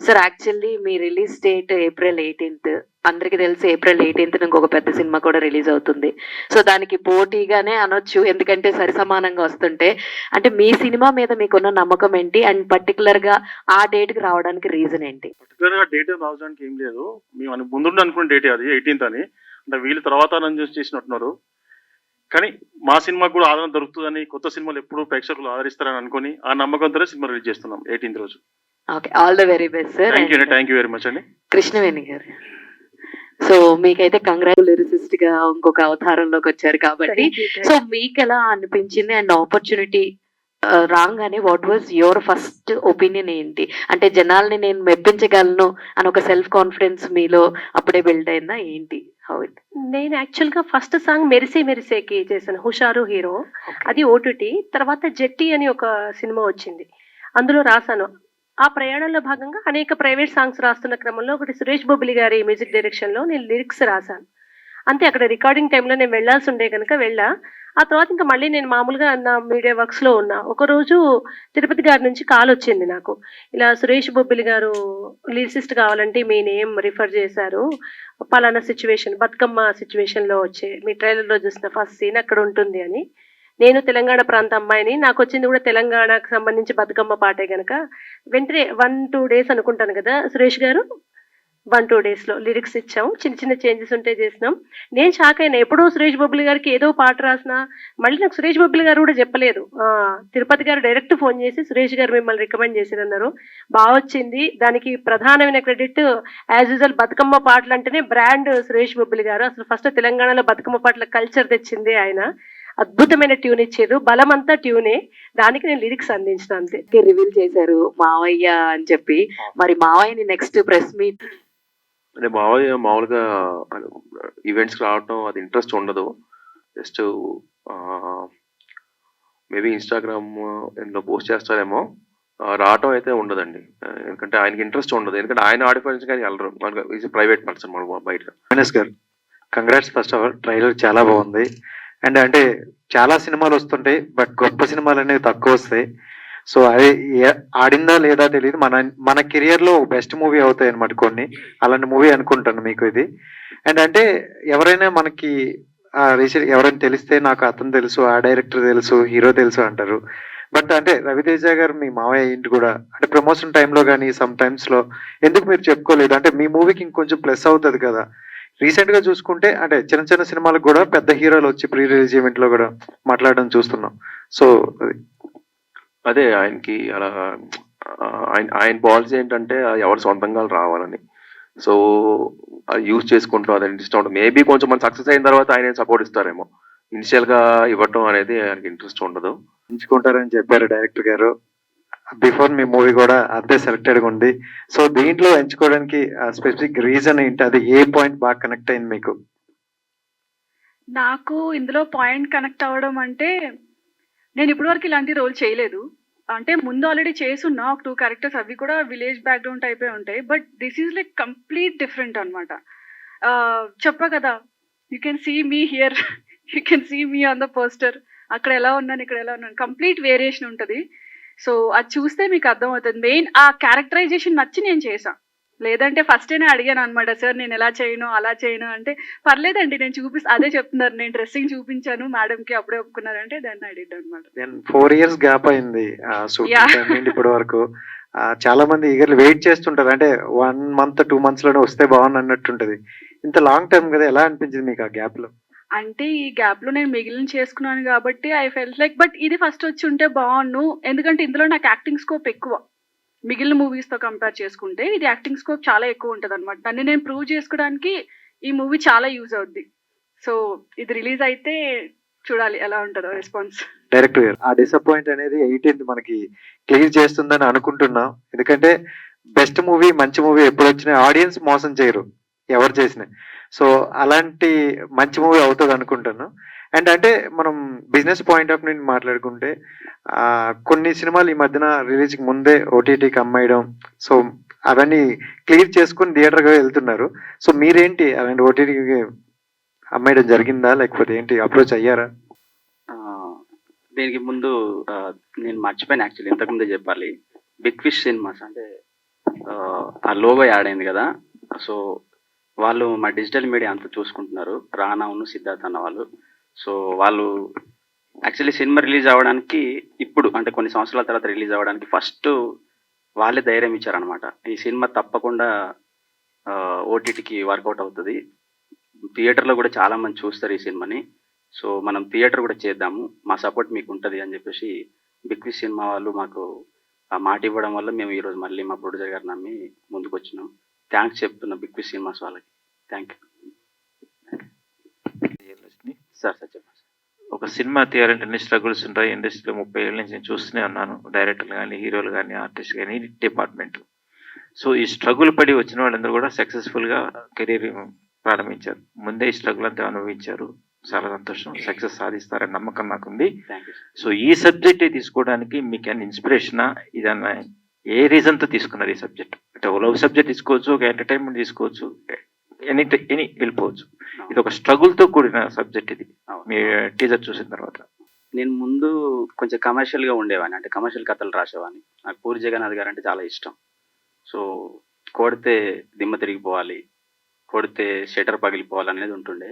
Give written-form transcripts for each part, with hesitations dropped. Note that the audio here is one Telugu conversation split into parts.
సార్ యాక్చువల్లీ మీ రిలీజ్ డేట్ ఏప్రిల్ 18th. అందరికి తెలిసి ఏప్రిల్ 18th ఇంకొక పెద్ద సినిమా కూడా రిలీజ్ అవుతుంది. సో దానికి పోటీగానే అనొచ్చు. ఎందుకంటే సరిసమానంగా వస్తుంటే. అంటే మీ సినిమా మీద మీకున్న నమ్మకం ఏంటి? అండ్ పర్టిక్యులర్‌గా ఆ డేట్‌కి రావడానికి రీజన్ ఏంటి? పర్టికులర్‌గా డేట్ రావడానికి ఏం లేదు. మేము ముందుండి అనుకున్న డేటే అది 18th అని. అంటే వీళ్ళు తర్వాత అనౌన్స్ చేసినట్టున్నారు. కానీ మా సినిమాకు కూడా ఆదరణ దొరుకుతుందని, కొత్త సినిమాలు ఎప్పుడు ప్రేక్షకులు ఆదరిస్తారని అనుకుని ఆ నమ్మకంతోనే సినిమా రిలీజ్ చేస్తున్నాం 18th రోజు. Okay. All the very best sir. Thank you very much అండి. కృష్ణవేణి గారు. సో మీకైతే లిరిసిస్ట్‌గా ఇంకొక అవతారంలోకి వచ్చారు కాబట్టి సో మీకెలా అనిపించింది? అండ్ ఆపర్చునిటీ రాంగానే what was your first opinion ఏంటి? అంటే జనాల్ని నేను మెప్పించగలను అని ఒక సెల్ఫ్ కాన్ఫిడెన్స్ మీలో అప్పుడే బిల్డ్ అయిందా ఏంటి? How it? నేను యాక్చువల్‌గా ఫస్ట్ సాంగ్ 'మెరిసే మెరిసే'కి చేశాను. 'హుషారు హీరో' అది ఓటీటీ. తర్వాత 'జట్టి' అని ఒక సినిమా వచ్చింది. అందులో రాశాను. ఆ ప్రయాణంలో భాగంగా అనేక ప్రైవేట్ సాంగ్స్ రాస్తున్న క్రమంలో ఒకటి సురేష్ బొబ్బిలి గారి మ్యూజిక్ డైరెక్షన్‌లో నేను లిరిక్స్ రాశాను. అంతే అక్కడ రికార్డింగ్ టైంలో నేను వెళ్ళాల్సి ఉండే గనుక వెళ్ళా. ఆ తర్వాత ఇంకా మళ్ళీ నేను మామూలుగా నా మీడియా వర్క్స్‌లో ఉన్నా. ఒకరోజు తిరుపతి గారి నుంచి కాలొచ్చింది నాకు. ఇలా సురేష్ బొబ్బిలి గారు లిరిసిస్ట్ కావాలంటే మీ నేమ్ రిఫర్ చేశారు. పలానా సిట్యుయేషన్ బతుకమ్మ సిట్యుయేషన్‌లో వచ్చే మీ ట్రైలర్‌లో చూసిన ఫస్ట్ సీన్ అక్కడ ఉంటుంది అని. నేను తెలంగాణ ప్రాంత అమ్మాయిని. నాకొచ్చింది కూడా తెలంగాణకు సంబంధించి బతుకమ్మ పాటే గనక వెంటనే 1, 2 డేస్ అనుకుంటాను కదా! సురేష్ గారు 1, 2 డేస్‌లో లిరిక్స్ ఇచ్చాం. చిన్న చిన్న చేంజెస్ ఉంటే చేసినాం. నేను షాక్ అయినా. ఎప్పుడో సురేష్ బొబ్బిలి గారికి ఏదో పాట రాసినా, మళ్ళీ నాకు సురేష్ బొబ్బిలి గారు కూడా చెప్పలేదు. తిరుపతి గారు డైరెక్ట్ ఫోన్ చేసి సురేష్ గారు మిమ్మల్ని రికమెండ్ చేసిరన్నారు. వచ్చింది. దానికి ప్రధానమైన క్రెడిట్ యాజ్ యూజువల్ బతుకమ్మ పాటలంటేనే బ్రాండ్ సురేష్ బొబ్బిలి గారు. అసలు ఫస్ట్ తెలంగాణలో బతుకమ్మ పాటల కల్చర్ తెచ్చిందే ఆయన. అద్భుతమైన ట్యూన్ ఇచ్చారు. బలమంతా ట్యూనే. దానికి నేను లిరిక్స్ అందించిన అంతే. రివీల్ చేశారు మావయ్య అని చెప్పి. మరి మావయ్యని నెక్స్ట్ ప్రెస్ మీట్ అంటే మావయ్య మామూలుగా ఈవెంట్స్‌కి రావటం అది ఇంట్రెస్ట్ ఉండదు. జస్ట్ మేబీ ఇన్‌స్టాగ్రామ్ ఇందులో పోస్ట్ చేస్తారేమో. రావటం అయితే ఉండదండి. ఎందుకంటే ఆయనకి ఇంట్రెస్ట్ ఉండదు. ఎందుకంటే ఆయన ఆడియో ఫంక్షన్‌కి ఆయన ఎళ్ళరు. ఈజ్ ప్రైవేట్ పర్సన్ బయట. మనోజ్ గారు congrats first of all. Trailer చాలా బాగుంది. అండ్ అంటే చాలా సినిమాలు వస్తుంటాయి. బట్ గొప్ప సినిమాలు అనేవి తక్కువ వస్తాయి. సో అది ఆడిందా లేదా తెలియదు. మన కెరియర్‌లో బెస్ట్ మూవీ అవుతాయి అనమాట కొన్ని. అలాంటి మూవీ అనుకుంటాను మీకు ఇది. అండ్ అంటే ఎవరైనా మనకి ఎవరైనా తెలిస్తే నాకు అతను తెలుసు, ఆ డైరెక్టర్ తెలుసు, హీరో తెలుసు అంటారు. బట్ అంటే రవితేజ గారు మీ మావయ్య ఏంటి కూడా అంటే ప్రమోషన్ టైంలో కానీ సమ్ టైమ్స్‌లో ఎందుకు మీరు చెప్పుకోలేదు? అంటే మీ మూవీకి ఇంకొంచెం ప్లస్ అవుతది కదా! రీసెంట్ గా చూసుకుంటే అంటే చిన్న చిన్న సినిమాలకు కూడా పెద్ద హీరోలు వచ్చి ప్రీ రిలీజ్ ఈవెంట్ లో కూడా మాట్లాడడం చూస్తున్నాం. సో అదే ఆయనకి అలా ఆయన పాలసీ ఏంటంటే ఎవరు సొంతంగా రావాలని. సో అది యూజ్ చేసుకుంటూ అది ఇష్టం ఉంటుంది. మేబీ కొంచెం మన సక్సెస్ అయిన తర్వాత ఆయన సపోర్ట్ ఇస్తారేమో. ఇనిషియల్ గా ఇవ్వటం అనేది ఆయనకి ఇంట్రెస్ట్ ఉండదు. ఎంచుకుంటారని చెప్పారు డైరెక్టర్ గారు. బిఫోర్ మీ మూవీ కూడా అంతే సెలెక్టెడ్ గా ఉంది. సో దీంట్లో ఎంచుకోవడానికి స్పెసిఫిక్ రీజన్ ఏంటి? అది ఏ పాయింట్ బాగా కనెక్ట్ అయింది మీకు? నాకు ఇందులో పాయింట్ కనెక్ట్ అవ్వడం అంటే నేను ఇప్పటివరకు ఇలాంటి రోల్ చేయలేదు. అంటే ముందు ఆల్రెడీ చేసున్నా ఒక 2 క్యారెక్టర్స్. అవి కూడా విలేజ్ బ్యాక్గ్రౌండ్ టైపే ఉంటాయి. But this is like complete different అనమాట. చెప్పా కదా, you can see me here, you can see me on the poster. అక్కడ ఎలా ఉన్నాను, ఇక్కడ ఎలా ఉన్నాను, కంప్లీట్ వేరియేషన్ ఉంటుంది. సో అది చూస్తే మీకు అర్థమవుతుంది. మెయిన్ ఆ క్యారెక్టరైజేషన్ నచ్చి నేను చేశా. లేదంటే ఫస్టేనే అడిగాను అనమాట, సార్ నేను ఎలా చేయను అలా చేయను అంటే, పర్లేదండి నేను అదే చెప్తున్నారు, నేను డ్రెస్సింగ్ చూపించాను మేడంకి అప్పుడే ఒప్పుకున్నారంటే దాన్ని అడిగాను అనమాట. 4 years గ్యాప్ అయింది ఇప్పటి వరకు. చాలా మంది ఈగర్లీ వెయిట్ చేస్తుంటారు. అంటే 1 month 2 months లోనే వస్తే బాగుంది అన్నట్టుంటది. ఇంత లాంగ్ టైం కదా, ఎలా అనిపించింది మీకు ఆ గ్యాప్ లో? అంటే ఈ గ్యాప్ లో నేను మిగిలిన చేసుకున్నాను కాబట్టి ఐ ఫెల్ట్ లైక్, బట్ ఇది ఫస్ట్ వచ్చి ఉంటే బాగుండు. ఎందుకంటే ఇందులో నాకు యాక్టింగ్ స్కోప్ ఎక్కువ. మిగిలిన మూవీస్ తో కంపేర్ చేసుకుంటే ఇది యాక్టింగ్ స్కోప్ చాలా ఎక్కువ ఉంటుంది అనమాట. దాన్ని నేను ప్రూవ్ చేసుకోవడానికి ఈ మూవీ చాలా యూజ్ అవుద్ది. సో ఇది రిలీజ్ అయితే చూడాలి ఎలా ఉంటుందో రెస్పాన్స్. డైరెక్టర్ గారు ఆ డిసప్పాయింట్ అనేది 18th మనకి క్లియర్ చేస్తుందని అనుకుంటున్నాం. ఎందుకంటే బెస్ట్ మూవీ, మంచి మూవీ ఎప్పుడు వచ్చినా ఆడియన్స్ మోసం చేయరు ఎవరు చేసినా. సో అలాంటి మంచి మూవీ అవుతుంది అనుకుంటాను. అండ్ అంటే మనం బిజినెస్ పాయింట్ ఆఫ్ నుండి మాట్లాడుకుంటే కొన్ని సినిమాలు ఈ మధ్యన రిలీజ్కి ముందే ఓటీటీకి అమ్మేయడం, సో అవన్నీ క్లియర్ చేసుకుని థియేటర్గా వెళ్తున్నారు. సో మీరేంటి అలాంటి ఓటీటీకి అమ్మేయడం జరిగిందా, లేకపోతే ఏంటి అప్రోచ్ అయ్యారా? దీనికి ముందు నేను మర్చిపోయాను యాక్చువల్లీ, ఇంతకుముందే చెప్పాలి. బిగ్ ఫిష్ సినిమాస్ అంటే ఆ లోగో యాడ్ అయింది కదా, సో వాళ్ళు మా డిజిటల్ మీడియా అంతా చూసుకుంటున్నారు, రానాను సిద్ధార్థ్ అన్న వాళ్ళు. సో వాళ్ళు యాక్చువల్లీ సినిమా రిలీజ్ అవ్వడానికి ఇప్పుడు అంటే కొన్ని సంవత్సరాల తర్వాత రిలీజ్ అవ్వడానికి ఫస్ట్ వాళ్ళే ధైర్యం ఇచ్చారనమాట. ఈ సినిమా తప్పకుండా ఓటీటీకి వర్కౌట్ అవుతుంది, థియేటర్లో కూడా చాలా మంది చూస్తారు ఈ సినిమాని, సో మనం థియేటర్ కూడా చేద్దాము, మా సపోర్ట్ మీకు ఉంటుంది అని చెప్పేసి బిగ్ విష్ సినిమా వాళ్ళు మాకు ఆ మాట ఇవ్వడం వల్ల మేము ఈరోజు మళ్ళీ మా ప్రొడ్యూసర్ గారు నమ్మి ముందుకు వచ్చినాం. థ్యాంక్స్ చెప్తున్నా బిగ్ విష్ సినిమాస్ వాళ్ళకి. Thank you sir. సార్ చెప్పండి. ఒక సినిమా తీయాలంటే ఎన్ని స్ట్రగుల్స్ ఉంటాయి. ఇండస్ట్రీలో 30 ఏళ్ళ నుంచి నేను చూస్తూనే ఉన్నాను, డైరెక్టర్లు కానీ, హీరోలు కానీ, ఆర్టిస్ట్ కానీ, డిపార్ట్మెంట్. సో ఈ స్ట్రగుల్ పడి వచ్చిన వాళ్ళందరూ కూడా సక్సెస్ఫుల్గా కెరీర్ ప్రారంభించారు. ముందే ఈ స్ట్రగుల్ అంతా అనుభవించారు. చాలా సంతోషం. సక్సెస్ సాధిస్తారని నమ్మకం నాకుంది. Thank you. సో ఈ సబ్జెక్ట్ తీసుకోవడానికి మీకు ఏమైనా ఇన్స్పిరేషనా, ఇదన్నా ఏ రీజన్తో తీసుకున్నారు ఈ సబ్జెక్ట్? అంటే ఒక లవ్ సబ్జెక్ట్ తీసుకోవచ్చు, ఒక ఎంటర్టైన్మెంట్ తీసుకోవచ్చు, ఎనీ వెళ్ళిపోవచ్చు. ఇది ఒక స్ట్రగుల్తో కూడిన సబ్జెక్ట్ ఇది, మీ టీజర్ చూసిన తర్వాత. నేను ముందు కొంచెం కమర్షియల్గా ఉండేవాడిని, అంటే కమర్షియల్ కథలు రాసేవాడిని. నాకు పూరి జగన్నాథ్ గారు అంటే చాలా ఇష్టం. సో కొడితే దిమ్మ తిరిగిపోవాలి, కొడితే షటర్ పగిలిపోవాలి అనేది ఉంటుండే.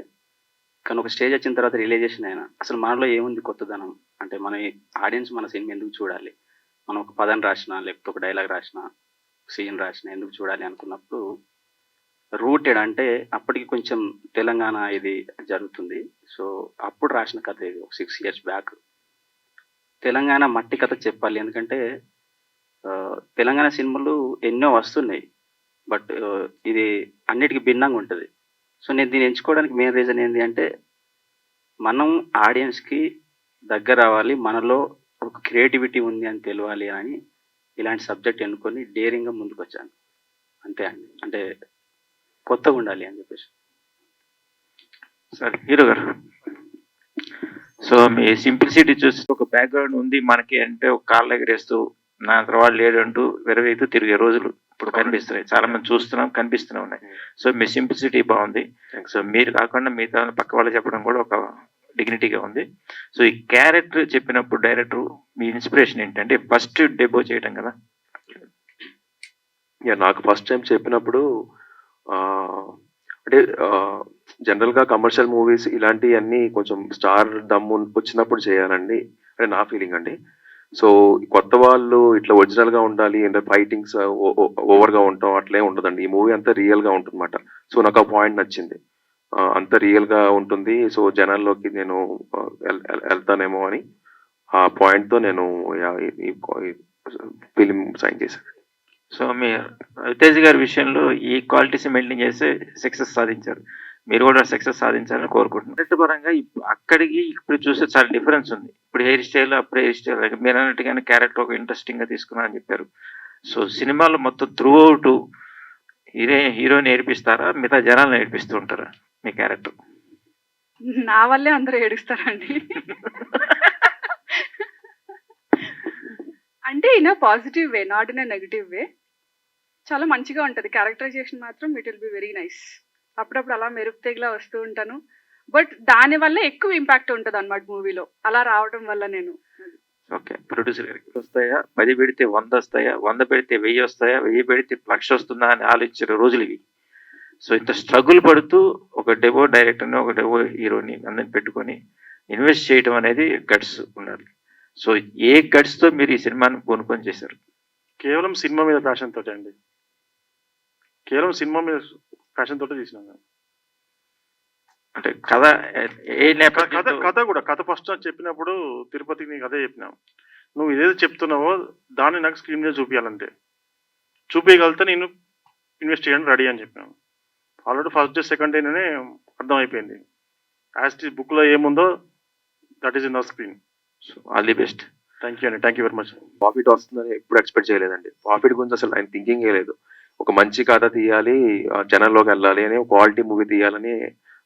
కానీ ఒక స్టేజ్ వచ్చిన తర్వాత రియలైజేషన్ అయినా అసలు మనలో ఏముంది కొత్తదనం, అంటే మన ఆడియన్స్ మన సినిమా ఎందుకు చూడాలి, మనం ఒక పదం రాసినా లేకపోతే ఒక డైలాగ్ రాసినా సీన్ రాసినా ఎందుకు చూడాలి అనుకున్నప్పుడు రూటెడ్ అంటే అప్పటికి కొంచెం తెలంగాణ ఇది జరుగుతుంది. సో అప్పుడు రాసిన కథ ఇది, ఒక 6 years బ్యాక్. తెలంగాణ మట్టి కథ చెప్పాలి, ఎందుకంటే తెలంగాణ సినిమాలు ఎన్నో వస్తున్నాయి, బట్ ఇది అన్నిటికీ భిన్నంగా ఉంటుంది. సో నేను దీన్ని ఎంచుకోవడానికి మెయిన్ రీజన్ ఏంటి అంటే మనం ఆడియన్స్కి దగ్గర అవ్వాలి, మనలో ఒక క్రియేటివిటీ ఉంది అని తెలియాలి అని ఇలాంటి సబ్జెక్ట్ ఎన్నుకొని డేరింగ్గా ముందుకు వచ్చాను. అంతే అండి, అంటే కొత్తగా ఉండాలి అని చెప్పేసి. సరే హీరో గారు, సో మీ సింప్లిసిటీ చూసి ఒక బ్యాక్గ్రౌండ్ ఉంది మనకి అంటే ఒక కాళ్ళు ఎగరేస్తూ నా తర్వాత లేడు అంటూ వెరవేస్తూ తిరిగే రోజులు ఇప్పుడు కనిపిస్తున్నాయి, చాలా మంది చూస్తున్నాం, కనిపిస్తూనే ఉన్నాయి. సో మీ సింప్లిసిటీ బాగుంది. సో మీరు కాకుండా మిగతా పక్క వాళ్ళు చెప్పడం కూడా ఒక డిగ్నిటీగా ఉంది. సో ఈ క్యారెక్టర్ చెప్పినప్పుడు డైరెక్టర్ మీ ఇన్స్పిరేషన్ ఏంటంటే ఫస్ట్ డెబో చేయడం కదా? నాకు ఫస్ట్ టైం చెప్పినప్పుడు అంటే జనరల్గా కమర్షియల్ మూవీస్ ఇలాంటివన్నీ కొంచెం స్టార్ దమ్ము వచ్చినప్పుడు చేయాలండి అంటే నా ఫీలింగ్ అండి. సో కొత్త వాళ్ళు ఇట్లా ఒరిజినల్గా ఉండాలి అంటే ఫైటింగ్స్ ఓవర్గా ఉండటం అట్లే ఉండదండి. ఈ మూవీ అంతా రియల్గా ఉంటుంది అన్నమాట. సో నాకు ఆ పాయింట్ నచ్చింది, అంత రియల్గా ఉంటుంది. సో జనాల్లోకి నేను వెళ్తానేమో అని ఆ పాయింట్తో నేను ఫిలిం సైన్ చేశాను. సో మీ రవితేజ్ గారి విషయంలో ఈ క్వాలిటీస్ మెయింటైన్ చేస్తే సక్సెస్ సాధించారు, మీరు కూడా సక్సెస్ సాధించాలని కోరుకుంటున్నారు. క్యారెక్టర్ పరంగా అక్కడికి ఇప్పుడు చూస్తే చాలా డిఫరెన్స్ ఉంది. ఇప్పుడు హెయిర్ స్టైల్, అప్పుడు హెయిర్ స్టైల్, మీరు అన్నట్టుగానే క్యారెక్టర్ ఒక ఇంట్రెస్టింగ్గా తీసుకున్నారని చెప్పారు. సో సినిమాలో మొత్తం త్రూ అవుట్ హీరో నేర్పిస్తారా, మిగతా జనాలు నేర్పిస్తూ ఉంటారా మీ క్యారెక్టర్? నా వల్లే అందరూ ఏడుస్తారండి. అంటే in a positive way, not in a negative వే. చాలా మంచిగా ఉంటుంది క్యారెక్టరైజేషన్ మాత్రం, it will be very nice. అప్పుడప్పుడు అలా మెరుపు తెగిలా వస్తూ ఉంటాను, బట్ దాని వల్ల ఎక్కువ ఇంపాక్ట్ ఉంటుంది అన్నమాట మూవీలో, అలా రావడం వల్ల నేను. ఓకే, ప్రొడ్యూసర్ గారికి వస్తాయా 10 పెడితే 100 వస్తాయా, 100 పెడితే 1000 వస్తాయా, 1000 పెడితే 1,00,000 వస్తుందా అని ఆలోచించిన రోజులు ఇవి. సో ఇంత స్ట్రగుల్ పడుతూ ఒక డెబో డైరెక్టర్ని, ఒక డెబో హీరోని అందరిని పెట్టుకొని ఇన్వెస్ట్ చేయడం అనేది గట్స్ ఉండాలి. సో ఏ గట్స్తో మీరు ఈ సినిమాని కొనుక్కొని చేశారు? కేవలం సినిమా మీద ప్యాషన్ తోటే అండి, కేవలం సినిమా మీద ప్యాషన్ తోటే తీసినాను. అంటే కథ ఏ కథ ఫస్ట్ చెప్పినప్పుడు తిరుపతికి నీకు అదే చెప్పినావు, నువ్వు ఇదేదో చెప్తున్నావో దాన్ని నాకు స్క్రీన్ మీద చూపించాలంటే చూపించగలిగితే నేను ఇన్వెస్ట్ చేయడానికి రెడీ అని చెప్పినాను. ఆల్రెడీ ఫస్ట్ డే సెకండ్ డేనే అర్థమైపోయింది, యాజ్ ది బుక్లో ఏముందో that is in the screen. So all the best. Thank you అండి, thank you very much. Profit వస్తుందని ఎప్పుడు ఎక్స్పెక్ట్ చేయలేదండి. ప్రాఫిట్ గురించి అసలు ఆయన థింకింగే లేదు. ఒక మంచి కథ తీయాలి, జనంలోకి వెళ్ళాలి అని, క్వాలిటీ మూవీ తీయాలని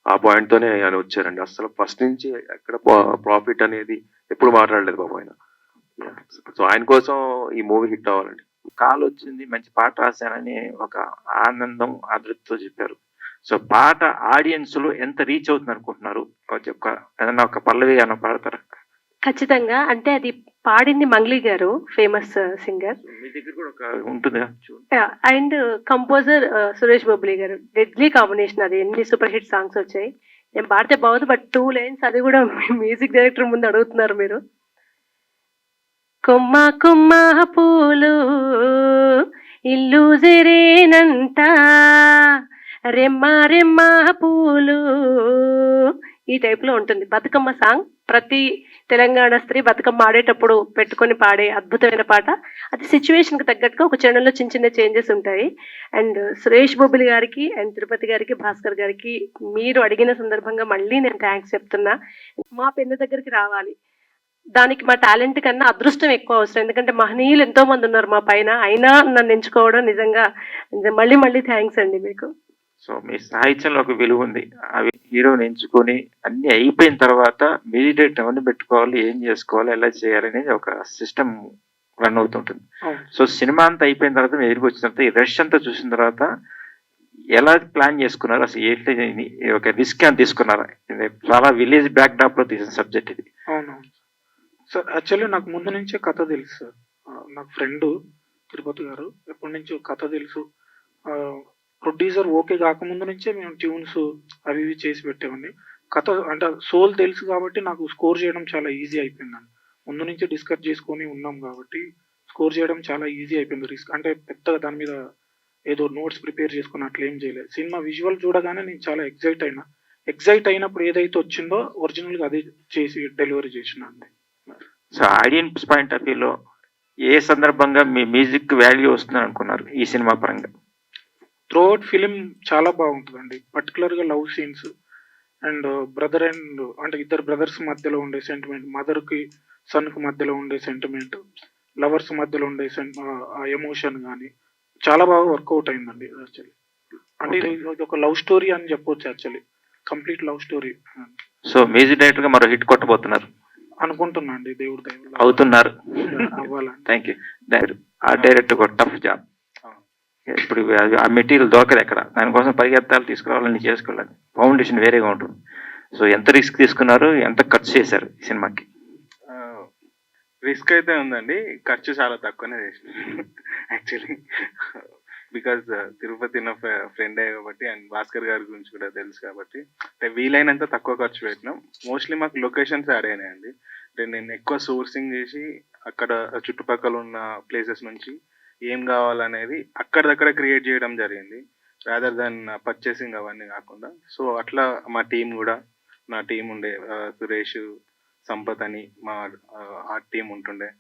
ఆ పాయింట్తోనే ఆయన వచ్చారండి. అసలు ఫస్ట్ నుంచి ఎక్కడ ప్రాఫిట్ అనేది ఎప్పుడు మాట్లాడలేదు బాబు ఆయన. సో ఆయన కోసం ఈ మూవీ హిట్ అవ్వాలండి. కాల్ వచ్చింది, మంచి పాట రాశానని ఒక ఆనందం ఆదృతితో చెప్పారు. సో పాట ఆడియన్స్ లో ఎంత రీచ్ అవుతుంది అనుకుంటున్నారు? ఏదన్నా ఒక పల్లవి అన్న పాడతారా? ఖచ్చితంగా. అంటే అది పాడింది మంగ్లీ గారు, ఫేమస్ సింగర్. మీ దగ్గర కూడా ఒక ఉంటుందా అండ్ కంపోజర్ సురేష్ బొబ్లీ గారు. డెడ్లీ కాంబినేషన్ అది. ఎన్ని సూపర్ హిట్ సాంగ్స్ వచ్చాయి. నేను పాడితే బాగోదు, బట్ 2 లైన్స్ అది కూడా మ్యూజిక్ డైరెక్టర్ ముందు అడుగుతున్నారు మీరు. కొమ్మ కొమ్మ పూలు ఇల్లు జరేనంట, రెమ్మ రెమ్మ పూలు, ఈ టైప్ లో ఉంటుంది. బతుకమ్మ సాంగ్ ప్రతి తెలంగాణ స్త్రీ బతుకమ్మ ఆడేటప్పుడు పెట్టుకొని పాడే అద్భుతమైన పాట. అది సిచ్యువేషన్ కి తగ్గట్టుగా ఒక చరణంలో చిన్న చిన్న చేంజెస్ ఉంటాయి. అండ్ సురేష్ బొబ్బిలి గారికి అండ్ తిరుపతి గారికి, భాస్కర్ గారికి మీరు అడిగిన సందర్భంగా మళ్ళీ నేను థ్యాంక్స్ చెప్తున్నా. మా పెన్ను దగ్గరికి రావాలి. దానికి మా టాలెంట్ కన్నా అదృష్టం ఎక్కువ అవసరం. ఎందుకంటే మహనీయులు ఎంతో మంది ఉన్నారు మా పైన, అయినా నన్ను ఎంచుకోవడం నిజంగా మళ్ళీ మళ్ళీ థ్యాంక్స్ అండి మీకు. సో మీ సాహిత్యంలో ఒక విలువ ఉంది. అవి హీరోని ఎంచుకొని అన్ని అయిపోయిన తర్వాత మ్యూజిక్ ఎవరిని పెట్టుకోవాలి, ఏం చేసుకోవాలి, ఎలా చేయాలి అనేది ఒక సిస్టమ్ రన్ అవుతుంటుంది. సో సినిమా అంతా అయిపోయిన తర్వాత మీరు ఎదురుకు వచ్చిన తర్వాత ఈ రష్ అంతా చూసిన తర్వాత ఎలా ప్లాన్ చేసుకున్నారు, అసలు ఏంటి ఒక రిస్క్ అని తీసుకున్నారా? ఇది చాలా విలేజ్ బ్యాక్ డ్రాప్ లో తీసిన సబ్జెక్ట్ ఇది. అవునవును సార్. యాక్చువల్లీ నాకు ముందు నుంచే కథ తెలుసు సార్. నాకు ఫ్రెండ్ తిరుపతి గారు ఎప్పటి నుంచో కథ తెలుసు. ప్రొడ్యూసర్ ఓకే కాకముందు నుంచే మేము ట్యూన్స్ అవి ఇవి చేసి పెట్టేవాడిని. కథ అంటే సోల్ తెలుసు కాబట్టి నాకు స్కోర్ చేయడం చాలా ఈజీ అయిపోయిందండి. ముందు నుంచి డిస్కస్ చేసుకొని ఉన్నాం కాబట్టి స్కోర్ చేయడం చాలా ఈజీ అయిపోయింది. రిస్క్ అంటే పెద్దగా దాని మీద ఏదో నోట్స్ ప్రిపేర్ చేసుకుని అట్లా ఏం చేయలేదు. సినిమా విజువల్ చూడగానే నేను చాలా ఎగ్జైట్ అయినప్పుడు ఏదైతే వచ్చిందో ఒరిజినల్గా అదే చేసి డెలివరీ చేసిన అండి. సో ఆడియన్స్ పాయింట్ ఆఫ్ వ్యూలో ఏ సందర్భంగా మీ మ్యూజిక్ వాల్యూ వస్తుందని అనుకున్నారు ఈ సినిమా పరంగా? త్రూఅవుట్ ఫిలిం చాలా బాగుంటుందండి. పర్టికులర్గా love scenes and brother and అంటే ఇద్దరు బ్రదర్స్ మధ్యలో ఉండే సెంటిమెంట్, మదర్కి సన్కి మధ్యలో ఉండే సెంటిమెంట్, లవర్స్ మధ్యలో ఉండే ఆ ఎమోషన్ కానీ చాలా బాగా వర్కౌట్ అయిందండి యాక్చువల్లీ. అంటే ఇది ఒక లవ్ స్టోరీ అని చెప్పొచ్చు actually, complete love story. So music director గా మరో హిట్ కొట్టబోతున్నారు అనుకుంటున్నా అండి, దేవుడి దయ వల్ల అవుతున్నారు. అవ్వాలండి. Thank you. ఆ డైరెక్టర్ ఒక టఫ్ జాబ్. ఇప్పుడు ఆ మెటీరియల్ దొరకదు ఎక్కడ, దానికోసం పరిగెత్తాలి, తీసుకురావాలని చేసుకోవాలి. ఫౌండేషన్ వేరేగా ఉంటుంది. సో ఎంత రిస్క్ తీసుకున్నారు, ఎంత ఖర్చు చేశారు ఈ సినిమాకి? రిస్క్ అయితే ఉందండి, ఖర్చు చాలా తక్కువనే చేసిన యాక్చువల్లీ. బికాజ్ తిరుపతి నా ఫ్రెండే కాబట్టి అండ్ భాస్కర్ గారి గురించి కూడా తెలుసు కాబట్టి అంటే వీలైనంత తక్కువ ఖర్చు పెట్టినాం. మోస్ట్లీ మాకు లొకేషన్స్ యాడ్ అయినాయండి. అంటే నేను ఎక్కువ సోర్సింగ్ చేసి అక్కడ చుట్టుపక్కల ఉన్న ప్లేసెస్ నుంచి ఏం కావాలనేది అక్కడదక్కడ క్రియేట్ చేయడం జరిగింది, రాదర్ దాన్ పర్చేసింగ్ అవన్నీ కాకుండా. సో అట్లా మా టీం కూడా, నా టీం ఉండే సురేష్, సంపత్ అని మా ఆర్ట్ టీం ఉంటుండే,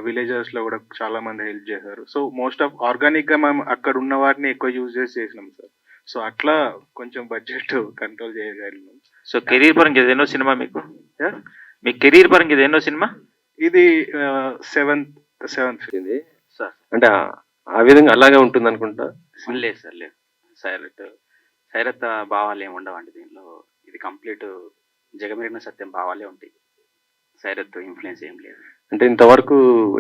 విలేజెస్ లో కూడా చాలా మంది హెల్ప్ చేశారు. సో మోస్ట్ ఆఫ్ ఆర్గానిక్ గా మేము అక్కడ ఉన్న వాటిని ఎక్కువ యూజ్ చేసి చేసినాం సార్. సో అట్లా కొంచెం బడ్జెట్ కంట్రోల్ చేయగలిగినాం. సో కెరీర్ పరంగా ఇది ఎన్నో సినిమా మీకు? మీ కెరీర్ పరంగా ఇది ఎన్నో సినిమా? ఇది సెవెంత్ సార్. అంటే ఆ విధంగా అలాగే ఉంటుంది అనుకుంటా. లేదు సార్, లేదు. సైరత్ భావాలు ఏమి ఉండవండి దీనిలో. ఇది కంప్లీట్ జగమెరిగిన సత్యం భావాలే ఉంటాయి. సైరత్ ఇన్ఫ్లుయెన్స్ ఏం లేదు. అంటే ఇంతవరకు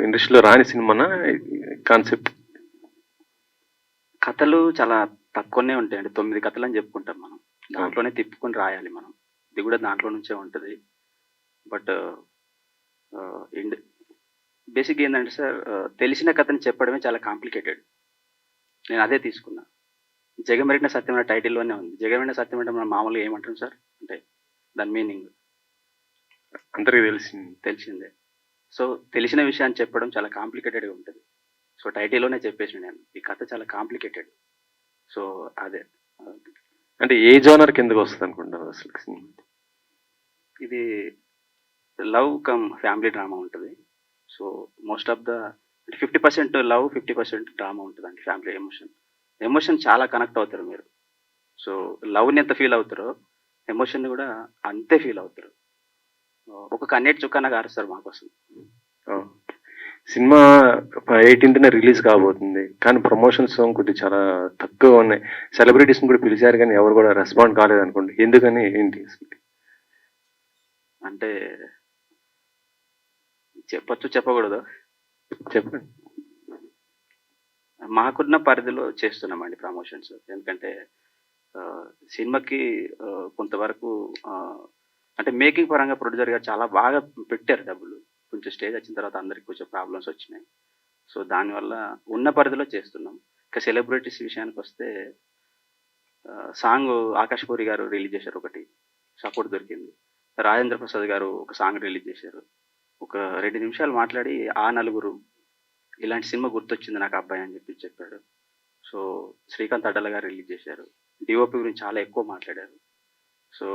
ఇండస్ట్రీలో రాని సినిమానా కాన్సెప్ట్? కథలు చాలా తక్కువనే ఉంటాయండి. 9 కథలు అని చెప్పుకుంటాం మనం. దాంట్లోనే తిప్పుకొని రాయాలి మనం. ఇది కూడా దాంట్లో నుంచే ఉంటుంది. బట్ బేసిక్ ఏంటంటే సార్, తెలిసిన కథని చెప్పడమే చాలా కాంప్లికేటెడ్. నేను అదే తీసుకున్నా. జగమెరిగిన సత్యం అనే టైటిల్లోనే ఉంది. జగమెరిగిన సత్యం అంటే మనం మామూలుగా ఏమంటాం సార్ అంటే దాని మీనింగ్ అందరికీ తెలిసిందే. సో తెలిసిన విషయాన్ని చెప్పడం చాలా కాంప్లికేటెడ్గా ఉంటుంది. సో టైటిల్లోనే చెప్పేసి నేను ఈ కథ చాలా కాంప్లికేటెడ్. సో అదే అంటే ఏ జోనర్ కిందకి వస్తుంది అనుకుంటారు అసలు? ఇది లవ్ కమ్ ఫ్యామిలీ డ్రామా ఉంటుంది. So most of the 50% love, 50% drama ఉంటుందండి. ఫ్యామిలీ ఎమోషన్ చాలా కనెక్ట్ అవుతారు మీరు. సో లవ్ని ఎంత ఫీల్ అవుతారో ఎమోషన్ని కూడా అంతే ఫీల్ అవుతారు. ఒక కన్నెట్ చుక్కన కారుస్తారు మాకోసం. సినిమా 18th రిలీజ్ కాబోతుంది, కానీ ప్రమోషన్స్ కొద్దిగా చాలా తక్కువ ఉన్నాయి. సెలబ్రిటీస్ కూడా పిలిచారు కానీ ఎవరు కూడా రెస్పాండ్ కాలేదు అనుకోండి. ఎందుకని, ఏంటి అంటే చెప్పచ్చు చెప్పకూడదు? చెప్పండి. మాకున్న పరిధిలో చేస్తున్నామండి ప్రమోషన్స్. ఎందుకంటే సినిమాకి కొంతవరకు అంటే మేకింగ్ పరంగా ప్రొడ్యూసర్ గారు చాలా బాగా పెట్టారు డబ్బులు. కొంచెం స్టేజ్ వచ్చిన తర్వాత అందరికి కొంచెం ప్రాబ్లమ్స్ వచ్చినాయి. సో దానివల్ల ఉన్న పరిధిలో చేస్తున్నాం. ఇక సెలబ్రిటీస్ విషయానికి వస్తే సాంగ్ ఆకాష్ పూరి గారు రిలీజ్ చేశారు ఒకటి, సపోర్ట్ దొరికింది. రాజేంద్ర ప్రసాద్ గారు ఒక సాంగ్ రిలీజ్ చేశారు. ఒక 2 నిమిషాలు మాట్లాడి ఆ నలుగురు ఇలాంటి సినిమా గుర్తొచ్చింది నాకు అబ్బాయి అని చెప్పాడు. సో శ్రీకాంత్ అడ్డల గారు రిలీజ్ చేశారు. డిఓపి గురించి చాలా ఎక్కువ మాట్లాడారు. సో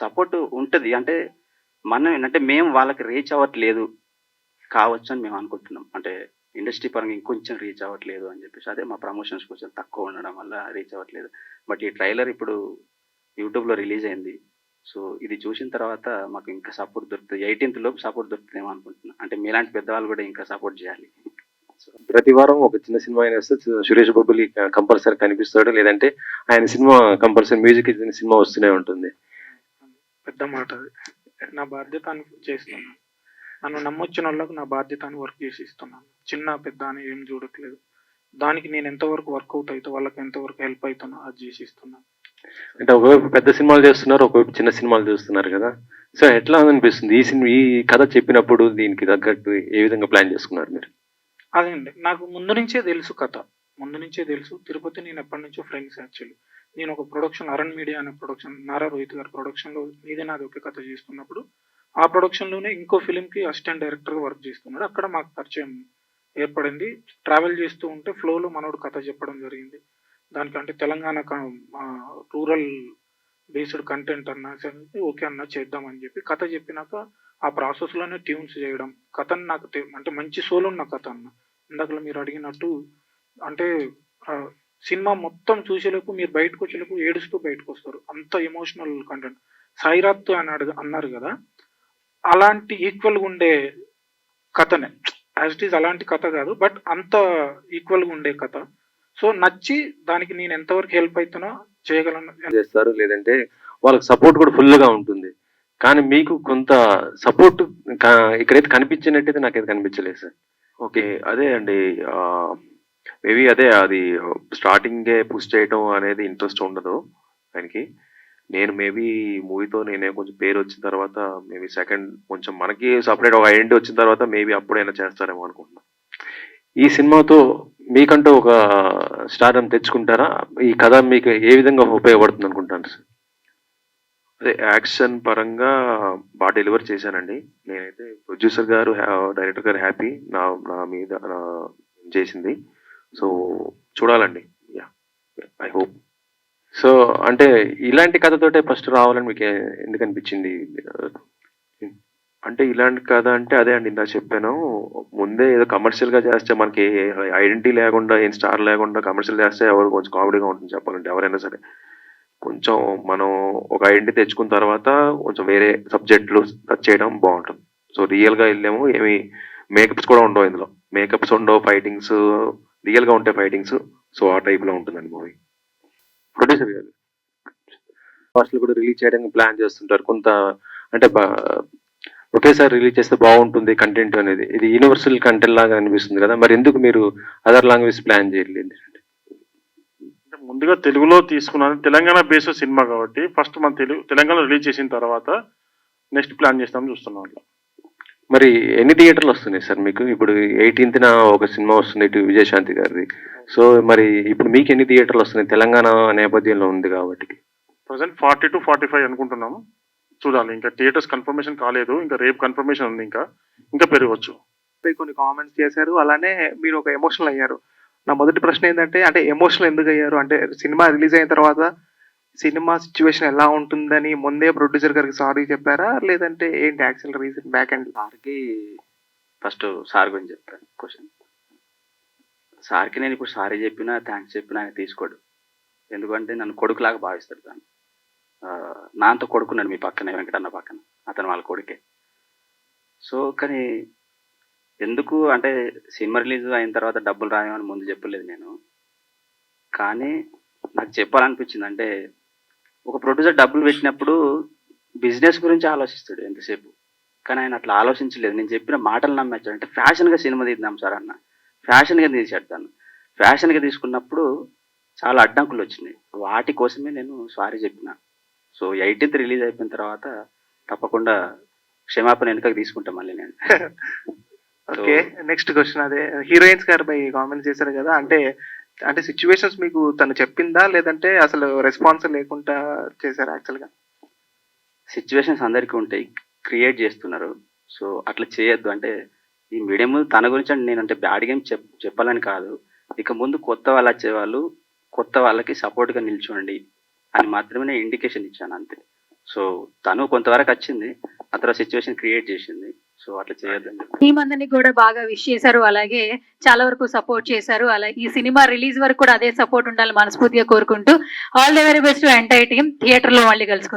సపోర్ట్ ఉంటుంది. అంటే మనం అంటే మేము వాళ్ళకి రీచ్ అవ్వట్లేదు కావచ్చు అని మేము అనుకుంటున్నాం. అంటే ఇండస్ట్రీ పరంగా ఇంకొంచెం రీచ్ అవ్వట్లేదు అని చెప్పేసి, అదే మా ప్రమోషన్స్ కొంచెం తక్కువ ఉండడం వల్ల రీచ్ అవ్వట్లేదు. బట్ ఈ ట్రైలర్ ఇప్పుడు యూట్యూబ్లో రిలీజ్ అయింది. సో ఇది చూసిన తర్వాత మాకు ఇంకా సపోర్ట్ దొరుకుతుంది. 18th లోపు సపోర్ట్ దొరుకుతుందేమో అనుకుంటున్నాను. అంటే మీలాంటి పెద్దవాళ్ళు కూడా ఇంకా సపోర్ట్ చేయాలి. ప్రతి వారం ఒక చిన్న సినిమా అయినా వస్తే సురేష్ బాబులి కంపల్సరీ కనిపిస్తాడు, లేదంటే ఆయన సినిమా కంపల్సరీ మ్యూజిక్ ఇచ్చిన సినిమా వస్తూనే ఉంటుంది. పెద్ద మాట అది. నా బాధ్యత అని చేస్తున్నాను. నన్ను నమ్మొచ్చిన వాళ్ళకు నా బాధ్యత అని వర్క్ చేసి ఇస్తున్నాను. చిన్న పెద్ద అని ఏం చూడట్లేదు. దానికి నేను ఎంతవరకు వర్కౌట్ అవుతా, వాళ్ళకి ఎంతవరకు హెల్ప్ అవుతానో అది చేసి ఇస్తున్నాను. అంటే ఒకవైపు పెద్ద సినిమాలు చేస్తున్నారు, ఒకవైపు చిన్న సినిమాలు చేస్తున్నారు కదా. సో ఎట్లా అనిపిస్తుంది ఈ సినిమా, ఈ కథ చెప్పినప్పుడు దీనికి తగ్గట్టు ఏ విధంగా ప్లాన్ చేసుకున్నారు మీరు? అదే అండి, నాకు ముందు నుంచే తెలుసు కథ. ముందు నుంచే తెలుసు. తిరుపతి నేను ఎప్పటి నుంచో ఫ్రెండ్స్ యాక్చువల్లీ. నేను ఒక ప్రొడక్షన్ అరణ్ మీడియా అనే ప్రొడక్షన్, నారా రోహిత్ గారి ప్రొడక్షన్లో నీదే నాది ఒకే కథ చేస్తున్నప్పుడు, ఆ ప్రొడక్షన్లోనే ఇంకో ఫిలింకి అసిస్టెంట్ డైరెక్టర్గా వర్క్ చేస్తున్నాడు. అక్కడ మాకు పరిచయం ఏర్పడింది. ట్రావెల్ చేస్తూ ఉంటే ఫ్లోలో మనోడు కథ చెప్పడం జరిగింది. దానికంటే తెలంగాణ రూరల్ బేస్డ్ కంటెంట్ అన్నా సరే ఓకే అన్నా చేద్దామని చెప్పి కథ చెప్పినాక ఆ ప్రాసెస్లోనే ట్యూన్స్ చేయడం, కథను నాకు అంటే మంచి సోల్ ఉన్న కథ అన్న. ఇందాక మీరు అడిగినట్టు అంటే సినిమా మొత్తం చూసేలోపు మీరు బయటకు వచ్చేలోపు ఏడుస్తూ బయటకు వస్తారు. అంత ఎమోషనల్ కంటెంట్. సాయిరాత్ అని అన్నారు కదా, అలాంటి ఈక్వల్గా ఉండే కథనే. యాజ్ ఇట్ ఈజ్ అలాంటి కథ కాదు, బట్ అంత ఈక్వల్గా ఉండే కథ. సో నచ్చి దానికి నేను ఎంతవరకు హెల్ప్ అవుతానో చేయగలను. చేస్తారు, లేదంటే వాళ్ళకి సపోర్ట్ కూడా ఫుల్గా ఉంటుంది. కానీ మీకు కొంత సపోర్ట్ ఇక్కడైతే కనిపించినట్టయితే నాకైతే కనిపించలేదు సార్. ఓకే, అదే అండి. మేబీ అదే అది స్టార్టింగే పుష్ చేయటం అనేది ఇంట్రెస్ట్ ఉండదు ఆయనకి. నేను మేబీ మూవీతో నేనే కొంచెం పేరు వచ్చిన తర్వాత మేబీ సెకండ్ కొంచెం మనకి సపరేట్ ఒక ఐడెంటిటీ వచ్చిన తర్వాత మేబీ అప్పుడైనా చేస్తారేమో అనుకుంటున్నాను. ఈ సినిమాతో మీకంటూ ఒక స్టార్డమ్ తెచ్చుకుంటారా? ఈ కథ మీకు ఏ విధంగా ఉపయోగపడుతుంది అనుకుంటాను సార్? అదే యాక్షన్ పరంగా బాగా డెలివర్ చేశానండి. నేనైతే ప్రొడ్యూసర్ గారు, డైరెక్టర్ గారు హ్యాపీ నా నా మీద చేసింది. సో చూడాలండి. Yeah, I hope. సో అంటే ఇలాంటి కథతోటే ఫస్ట్ రావాలని మీకు ఎందుకు అనిపించింది? అంటే ఇలాంటి కథ అంటే అదే అండి, ఇందాక చెప్పాను. ముందే ఏదో కమర్షియల్గా చేస్తే మనకి ఐడెంటిటీ లేకుండా, ఏం స్టార్ లేకుండా కమర్షియల్ చేస్తే ఎవరు కొంచెం కామెడీగా ఉంటుంది చెప్పాలంటే ఎవరైనా సరే. కొంచెం మనం ఒక ఐడెంటిటీ తెచ్చుకున్న తర్వాత కొంచెం వేరే సబ్జెక్టులు టచ్ చేయడం బాగుంటుంది. సో రియల్గా వెళ్ళాము, ఏమి మేకప్స్ కూడా ఉండవు ఇందులో. మేకప్స్ ఉండవు, ఫైటింగ్స్ రియల్గా ఉంటాయి ఫైటింగ్స్. సో ఆ టైప్లో ఉంటుందండి మూవీ. ప్రొడ్యూసర్ గారు ఫస్ట్లో కూడా రిలీజ్ చేయడానికి ప్లాన్ చేస్తుంటారు కొంత. అంటే ఒకేసారి రిలీజ్ చేస్తే బాగుంటుంది కంటెంట్ అనేది. ఇది యూనివర్సల్ కంటెంట్ లాగా అనిపిస్తుంది కదా, మరి ఎందుకు మీరు అదర్ లాంగ్వేజ్ ప్లాన్ చేయలేదు? ముందుగా తెలుగులో తీసుకున్నాను. తెలంగాణ బేస్డ్ సినిమా కాబట్టి ఫస్ట్ మన తెలంగాణలో రిలీజ్ చేసిన తర్వాత నెక్స్ట్ ప్లాన్ చేస్తామని చూస్తున్నాం. అట్లా మరి ఎన్ని థియేటర్లు వస్తున్నాయి సార్ మీకు? ఇప్పుడు 18th ఒక సినిమా వస్తుంది ఇటు విజయశాంతి గారిది. సో మరి ఇప్పుడు మీకు ఎన్ని థియేటర్లు వస్తున్నాయి తెలంగాణ నేపథ్యంలో ఉంది కాబట్టి? ప్రజెంట్ 40 to 45 అనుకుంటున్నాము. చూడాలి, ఇంకా థియేటర్స్ కన్ఫర్మేషన్ కాలేదు. ఇంకా రేపు కన్ఫర్మేషన్ ఉంది, ఇంకా పెరగవచ్చు. కొన్ని కామెంట్స్ చేశారు, అలానే మీరు ఒక ఎమోషనల్ అయ్యారు. నా మొదటి ప్రశ్న ఏంటంటే, అంటే ఎమోషనల్ ఎందుకు అయ్యారు? అంటే సినిమా రిలీజ్ అయిన తర్వాత సినిమా సిచ్యువేషన్ ఎలా ఉంటుందని ముందే ప్రొడ్యూసర్ గారికి సారీ చెప్పారా, లేదంటే ఏంటి యాక్చువల్ రీజన్ బ్యాక్ అండ్? సార్కి ఫస్ట్ సార్ గురించి చెప్తాను క్వశ్చన్. సార్కి నేను ఇప్పుడు సారీ చెప్పినా థ్యాంక్స్ చెప్పినా ఆయన తీసుకోడు. ఎందుకంటే నన్ను కొడుకులాగా భావిస్తాడు. తను నాతో కొడుకున్నాడు మీ పక్కనే, వెంకటన్న పక్కన, అతను వాళ్ళ కొడుకే. సో కానీ ఎందుకు అంటే సినిమా రిలీజ్ అయిన తర్వాత డబ్బులు రాయమని ముందు చెప్పలేదు నేను. కానీ నాకు చెప్పాలనిపించింది, అంటే ఒక ప్రొడ్యూసర్ డబ్బులు పెట్టినప్పుడు బిజినెస్ గురించి ఆలోచిస్తాడు ఎంతసేపు, కానీ ఆయన అట్లా ఆలోచించలేదు. నేను చెప్పిన మాటలు నమ్మేచ్చాడు. అంటే ఫ్యాషన్గా సినిమా తీద్దాం సార్ అన్న, ఫ్యాషన్గా తీసాడు తను. ఫ్యాషన్గా తీసుకున్నప్పుడు చాలా అడ్డంకులు వచ్చినాయి. వాటి కోసమే నేను సారీ చెప్పిన. సో 18th రిలీజ్ అయిపోయిన తర్వాత తప్పకుండా క్షమాపణ వెనుకకు తీసుకుంటాం మళ్ళీ నేను. ఓకే, నెక్స్ట్ క్వశ్చన్ అదే హీరోయిన్స్ గారిపై కామెంట్ చేశారు కదా, అంటే అంటే సిచ్యువేషన్స్ మీకు తను చెప్పిందా లేదంటే అసలు రెస్పాన్స్ లేకుండా చేశారా యాక్చువల్గా? సిచ్యువేషన్స్ అందరికీ ఉంటాయి, క్రియేట్ చేస్తున్నారు. సో అట్లా చేయొద్దు. అంటే ఈ మీడియం తన గురించి అంటే నేను అంటే బ్యాడ్ గేమ్ చెప్పాలని కాదు, ఇక ముందు కొత్త వాళ్ళు వచ్చేవాళ్ళు కొత్త వాళ్ళకి సపోర్ట్గా నిల్చోండి అని మాత్రమే నేను ఇండికేషన్ ఇచ్చాను అంతే. సో తను కొంతవరకు వచ్చింది, ఆ తర్వాత సిచ్యువేషన్ క్రియేట్ చేసింది. సో అట్లా చేయొద్దండి. టీం అందరినీ కూడా బాగా విష్ చేశారు, అలాగే చాలా వరకు సపోర్ట్ చేశారు. అలాగే ఈ సినిమా రిలీజ్ వరకు కూడా అదే సపోర్ట్ ఉండాలని మనస్ఫూర్తిగా కోరుకుంటూ all the very best entire team. Theatre లో మళ్ళీ కలుసుకుందాం.